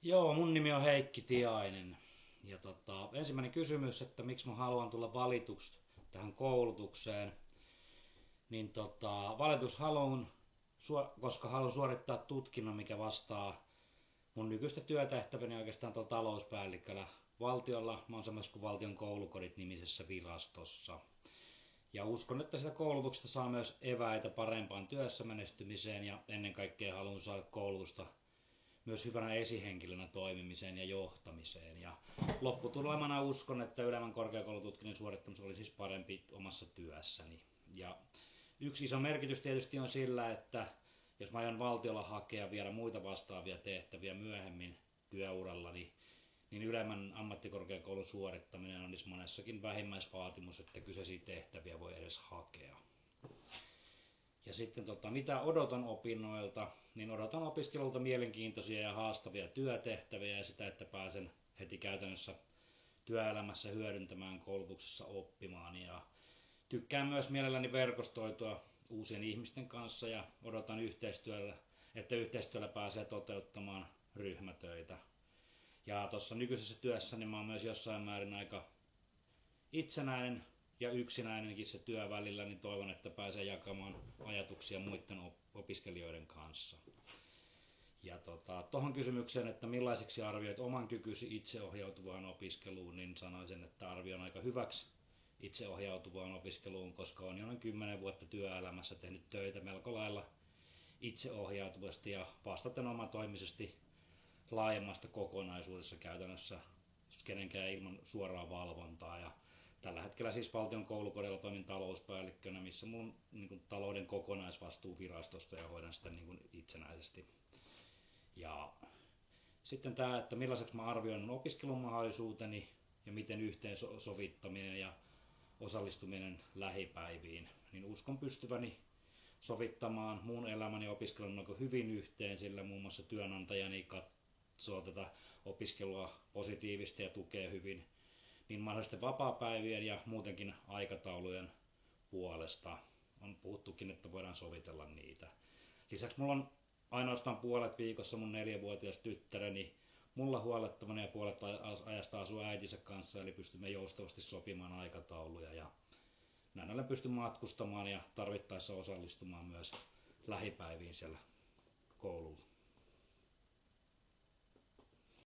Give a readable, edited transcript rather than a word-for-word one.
Joo, mun nimi on Heikki Tiainen. Ja ensimmäinen kysymys, että miksi mä haluan tulla valituksi tähän koulutukseen. Niin valitus haluan, koska haluan suorittaa tutkinnon, mikä vastaa mun nykyistä työtehtäväni oikeastaan tuolla talouspäällikköllä valtiolla. Mä oon semmoisessa kuin Valtion koulukodit nimisessä virastossa. Ja uskon, että sitä koulutuksesta saa myös eväitä parempaan työssä menestymiseen ja ennen kaikkea haluan saada koulutusta myös hyvänä esihenkilönä toimimiseen ja johtamiseen. Ja lopputulemana uskon, että ylemmän korkeakoulututkinnon suorittaminen oli siis parempi omassa työssäni. Ja yksi iso merkitys tietysti on sillä, että jos mä aion valtiolla hakea vielä muita vastaavia tehtäviä myöhemmin työurallani, niin ylemmän ammattikorkeakoulun suorittaminen on monessakin vähimmäisvaatimus, että kyseisiä tehtäviä voi edes hakea. Ja sitten mitä odotan opinnoilta, niin odotan opiskelulta mielenkiintoisia ja haastavia työtehtäviä ja sitä, että pääsen heti käytännössä työelämässä hyödyntämään koulutuksessa oppimaan. Ja tykkään myös mielelläni verkostoitua uusien ihmisten kanssa ja odotan että yhteistyöllä pääsee toteuttamaan ryhmätöitä. Ja tuossa nykyisessä työssäni mä oon myös jossain määrin aika itsenäinen ja yksinäinenkin se työ välillä, niin toivon, että pääsee jakamaan ajatuksia muiden opiskelijoiden kanssa. Ja tuohon kysymykseen, että millaiseksi arvioit oman kykysi itseohjautuvaan opiskeluun, niin sanoisin, että arvioin aika hyväksi itseohjautuvaan opiskeluun, koska olen jo noin 10 vuotta työelämässä tehnyt töitä melko lailla itseohjautuvasti ja vastaten omatoimisesti laajemmasta kokonaisuudessa käytännössä kenenkään ilman suoraa valvontaa. Ja tällä hetkellä siis Valtion koulukodilla toimin talouspäällikkönä, missä mun talouden kokonaisvastuu virastosta ja hoidan sitä itsenäisesti. Ja sitten tämä, että millaiseksi mä arvioin opiskelun mahdollisuuteni ja miten yhteensovittaminen ja osallistuminen lähipäiviin, niin uskon pystyväni sovittamaan muun elämän ja opiskelun aika hyvin yhteen, sillä muun muassa työnantajani katsoo tätä opiskelua positiivisesti ja tukee hyvin niin mahdollisten vapaapäivien ja muutenkin aikataulujen puolesta. On puhuttukin, että voidaan sovitella niitä. Lisäksi mulla on ainoastaan puolet viikossa mun 4-vuotias tyttäreni mulla huolettavana ja puolet ajasta asuu äitinsä kanssa, eli pystymme joustavasti sopimaan aikatauluja ja näin ollen pystyn matkustamaan ja tarvittaessa osallistumaan myös lähipäiviin siellä koululla.